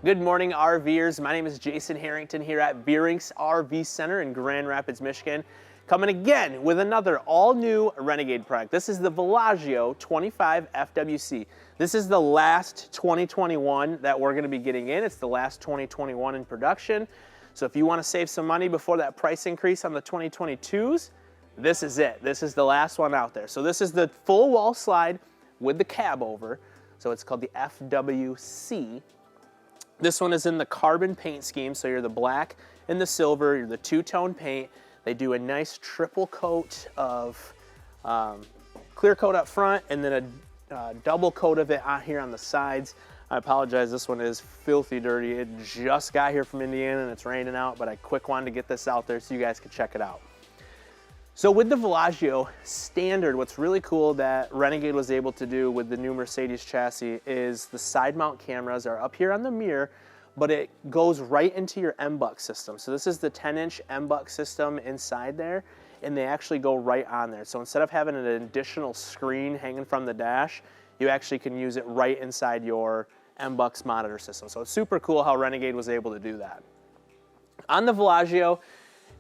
Good morning, RVers. My name is Jason Harrington here at Veurink's RV Center in Grand Rapids, Michigan. Coming again with another all-new Renegade product. This is the Villagio 25FWC. This is the last 2021 that we're going to be getting in. It's the last 2021 in production. So if you want to save some money before that price increase on the 2022s, this is it. This is the last one out there. So this is the full wall slide with the cab over. So it's called the FWC. This one is in the carbon paint scheme, so you're the black and the silver, you're the two-tone paint. They do a nice triple coat of clear coat up front and then a double coat of it out here on the sides. I apologize, this one is filthy dirty. It just got here from Indiana and it's raining out, but I quick wanted to get this out there so you guys could check it out. So with the Villagio standard, what's really cool that Renegade was able to do with the new Mercedes chassis is the side mount cameras are up here on the mirror, but it goes right into your M-Buck system. So this is the 10-inch M-Buck system inside there, and they actually go right on there. So instead of having an additional screen hanging from the dash, you actually can use it right inside your M-Buck's monitor system. So it's super cool how Renegade was able to do that. On the Villagio,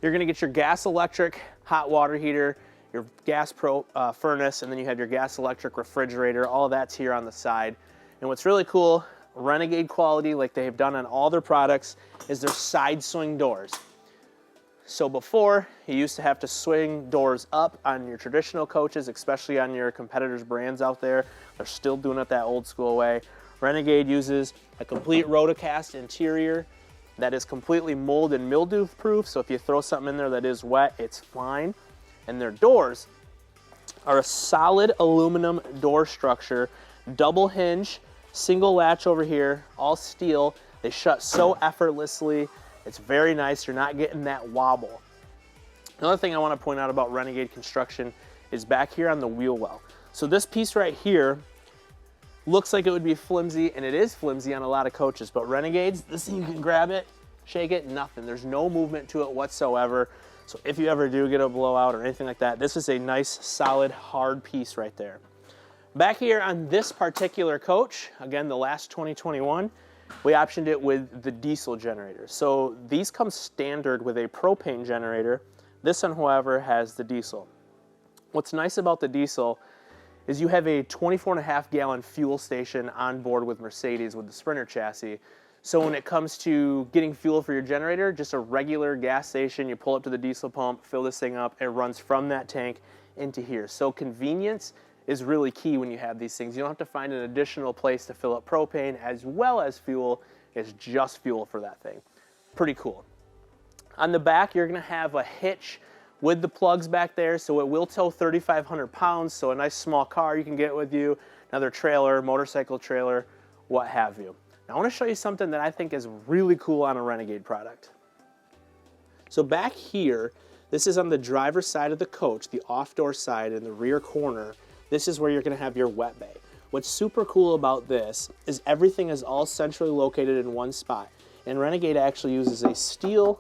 you're gonna get your gas electric hot water heater, your gas furnace, and then you have your gas electric refrigerator. All of that's here on the side. And what's really cool, Renegade quality, like they have done on all their products, is their side swing doors. So before, you used to have to swing doors up on your traditional coaches, especially on your competitors' brands out there. They're still doing it that old school way. Renegade uses a complete rotocast interior that is completely mold and mildew proof, so if you throw something in there that is wet, it's fine. And their doors are a solid aluminum door structure, double hinge, single latch over here, all steel. They shut so effortlessly. It's very nice. You're not getting that wobble. Another thing I want to point out about Renegade construction is back here on the wheel well. So this piece right here looks like it would be flimsy, and it is flimsy on a lot of coaches, but Renegades, this thing, you can grab it, shake it, nothing. There's no movement to it whatsoever. So if you ever do get a blowout or anything like that, this is a nice, solid, hard piece right there. Back here on this particular coach, again, the last 2021, we optioned it with the diesel generator. So these come standard with a propane generator. This one, however, has the diesel. What's nice about the diesel is you have a 24.5 gallon fuel station on board with Mercedes with the Sprinter chassis. So when it comes to getting fuel for your generator, just a regular gas station, you pull up to the diesel pump, fill this thing up, it runs from that tank into here. So convenience is really key when you have these things. You don't have to find an additional place to fill up propane as well as fuel. It's just fuel for that thing. Pretty cool. On the back, you're gonna have a hitch with the plugs back there, so it will tow 3,500 pounds, so a nice small car you can get with you, another trailer, motorcycle trailer, what have you. Now I want to show you something that I think is really cool on a Renegade product. So back here, this is on the driver's side of the coach, the off-door side in the rear corner. This is where you're going to have your wet bay. What's super cool about this is everything is all centrally located in one spot, and Renegade actually uses a steel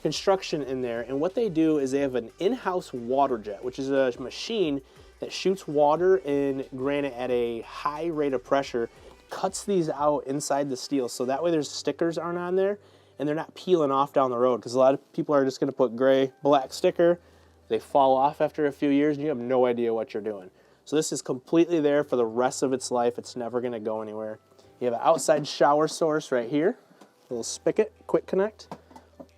construction in there, and what they do is they have an in-house water jet, which is a machine that shoots water in granite at a high rate of pressure, cuts these out inside the steel, so that way there's stickers aren't on there and they're not peeling off down the road, because a lot of people are just going to put gray, black sticker, they fall off after a few years and you have no idea what you're doing. So this is completely there for the rest of its life. It's never going to go anywhere. You have an outside shower source right here, a little spigot, quick connect.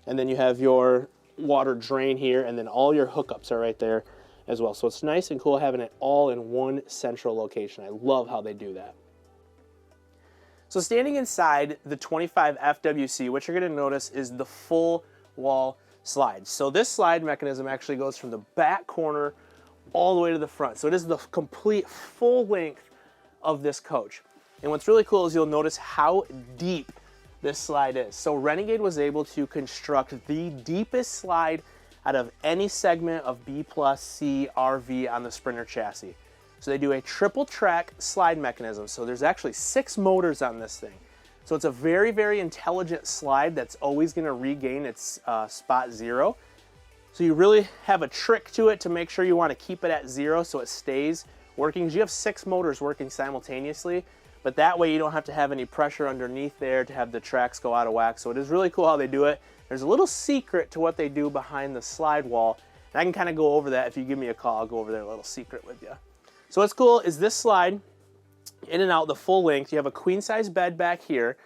And then you have your water drain here, and then all your hookups are right there as well. So it's nice and cool having it all in one central location. I love how they do that. So standing inside the 25FWC, what you're going to notice is the full wall slide. So this slide mechanism actually goes from the back corner all the way to the front. So it is the complete full length of this coach. And what's really cool is you'll notice how deep this slide is. So Renegade was able to construct the deepest slide out of any segment of B plus C RV on the Sprinter chassis. So they do a triple track slide mechanism. So there's actually 6 motors on this thing. So it's a very, very intelligent slide that's always going to regain its spot 0. So you really have a trick to it to make sure you want to keep it at 0 so it stays working. You have 6 motors working simultaneously, but that way you don't have to have any pressure underneath there to have the tracks go out of whack. So it is really cool how they do it. There's a little secret to what they do behind the slide wall, and I can kind of go over that. If you give me a call, I'll go over there, a little secret with you. So what's cool is this slide in and out the full length. You have a queen size bed back here.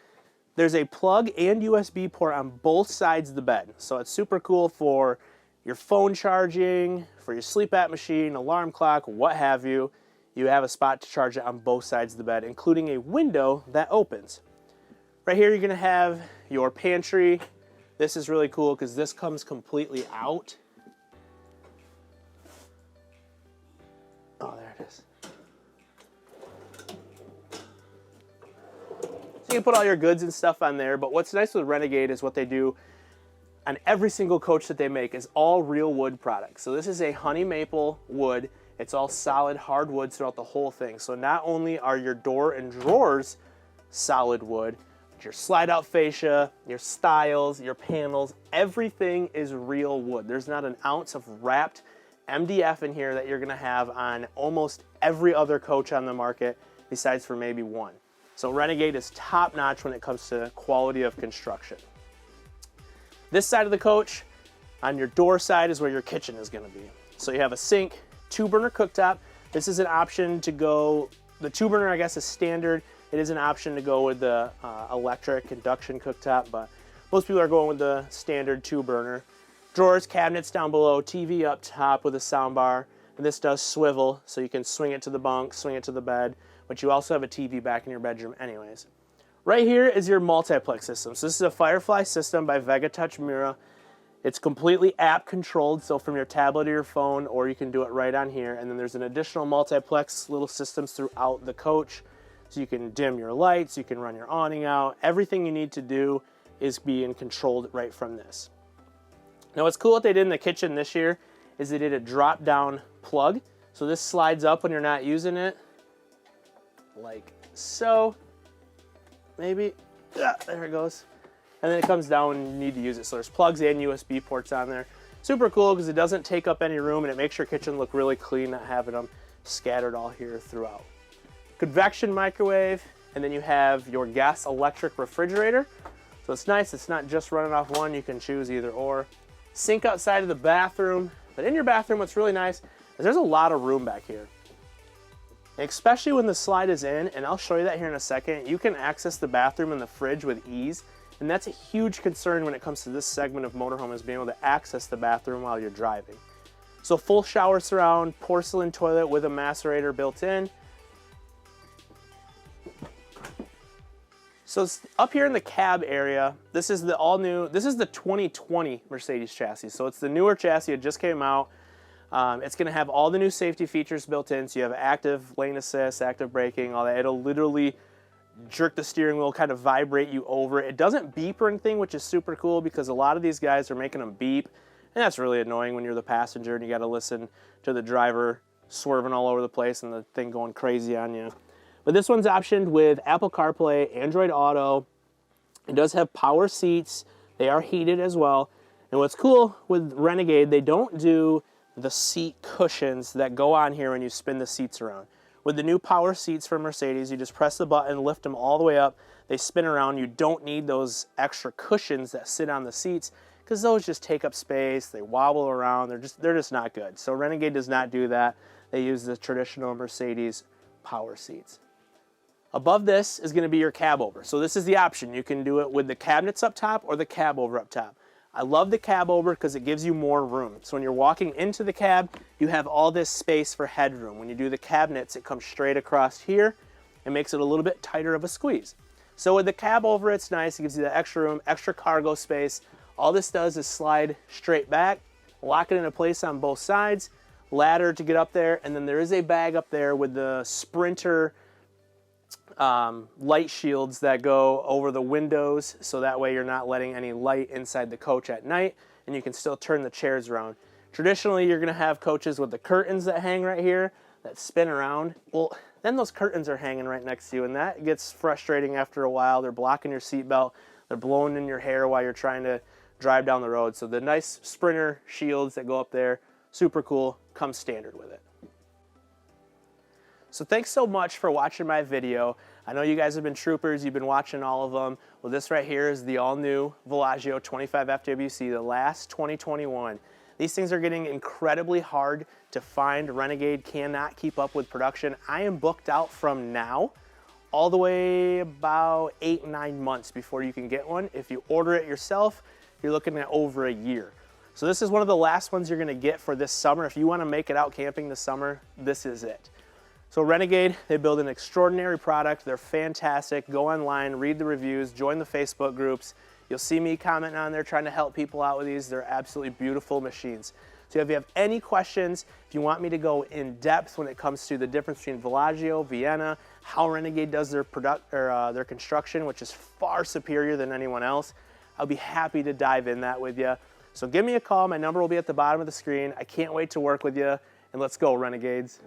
There's a plug and USB port on both sides of the bed. So it's super cool for your phone charging, for your sleep app machine, alarm clock, what have you. You have a spot to charge it on both sides of the bed, including a window that opens. Right here, you're gonna have your pantry. This is really cool because this comes completely out. Oh, there it is. So you can put all your goods and stuff on there, but what's nice with Renegade is what they do on every single coach that they make is all real wood products. So this is a honey maple wood. It's all solid hardwood throughout the whole thing. So not only are your door and drawers solid wood, but your slide out fascia, your stiles, your panels, everything is real wood. There's not an ounce of wrapped MDF in here that you're gonna have on almost every other coach on the market besides for maybe one. So Renegade is top notch when it comes to quality of construction. This side of the coach, on your door side, is where your kitchen is gonna be. So you have a sink, 2-burner cooktop. This is an option to go, the 2-burner I guess is standard. It is an option to go with the electric induction cooktop, but most people are going with the standard 2-burner. Drawers, cabinets down below, TV up top with a sound bar. And this does swivel, so you can swing it to the bunk, swing it to the bed, but you also have a TV back in your bedroom anyways. Right here is your multiplex system. So this is a Firefly system by VegaTouch Mira. It's completely app controlled, so from your tablet or your phone, or you can do it right on here. And then there's an additional multiplex little systems throughout the coach. So you can dim your lights, you can run your awning out. Everything you need to do is being controlled right from this. Now what's cool what they did in the kitchen this year is they did a drop down plug. So this slides up when you're not using it, like so. Maybe, yeah, there it goes. And then it comes down when you need to use it. So there's plugs and USB ports on there. Super cool because it doesn't take up any room and it makes your kitchen look really clean, not having them scattered all here throughout. Convection microwave, and then you have your gas electric refrigerator. So it's nice, it's not just running off one, you can choose either or. Sink outside of the bathroom, but in your bathroom what's really nice is there's a lot of room back here. Especially when the slide is in, and I'll show you that here in a second, you can access the bathroom and the fridge with ease, and that's a huge concern when it comes to this segment of motorhome, is being able to access the bathroom while you're driving. So full shower surround, porcelain toilet with a macerator built in. So up here in the cab area, this is the all new, this is the 2020 Mercedes chassis. So it's the newer chassis, it just came out. It's going to have all the new safety features built in. So you have active lane assist, active braking, all that. It'll literally jerk the steering wheel, kind of vibrate you over. It doesn't beep or anything, which is super cool because a lot of these guys are making them beep. And that's really annoying when you're the passenger and you got to listen to the driver swerving all over the place and the thing going crazy on you. But this one's optioned with Apple CarPlay, Android Auto. It does have power seats. They are heated as well. And what's cool with Renegade, they don't do the seat cushions that go on here when you spin the seats around. With the new power seats from Mercedes, you just press the button, lift them all the way up, they spin around. You don't need those extra cushions that sit on the seats because those just take up space, they wobble around, they're just not good. So Renegade does not do that. They use the traditional Mercedes power seats. Above this is going to be your cab over. So this is the option. You can do it with the cabinets up top or the cab over up top. I love the cab over because it gives you more room. So when you're walking into the cab, you have all this space for headroom. When you do the cabinets, it comes straight across here and makes it a little bit tighter of a squeeze. So with the cab over, it's nice. It gives you that extra room, extra cargo space. All this does is slide straight back, lock it into place on both sides, ladder to get up there, and then there is a bag up there with the Sprinter light shields that go over the windows, so that way you're not letting any light inside the coach at night, and you can still turn the chairs around. Traditionally, you're going to have coaches with the curtains that hang right here that spin around. Well, then those curtains are hanging right next to you, and that gets frustrating after a while. They're blocking your seatbelt, they're blowing in your hair while you're trying to drive down the road. So the nice Sprinter shields that go up there, super cool, come standard with it. So thanks so much for watching my video. I know you guys have been troopers, you've been watching all of them. Well, this right here is the all-new Villagio 25FWC, the last 2021. These things are getting incredibly hard to find. Renegade cannot keep up with production. I am booked out from now all the way about 8-9 months before you can get one. If you order it yourself, you're looking at over a year. So this is one of the last ones you're gonna get for this summer. If you wanna make it out camping this summer, this is it. So Renegade, they build an extraordinary product. They're fantastic. Go online, read the reviews, join the Facebook groups. You'll see me commenting on there trying to help people out with these. They're absolutely beautiful machines. So if you have any questions, if you want me to go in depth when it comes to the difference between Villagio, Vienna, how Renegade does their their construction, which is far superior than anyone else, I'll be happy to dive in that with you. So give me a call. My number will be at the bottom of the screen. I can't wait to work with you. And let's go, Renegades.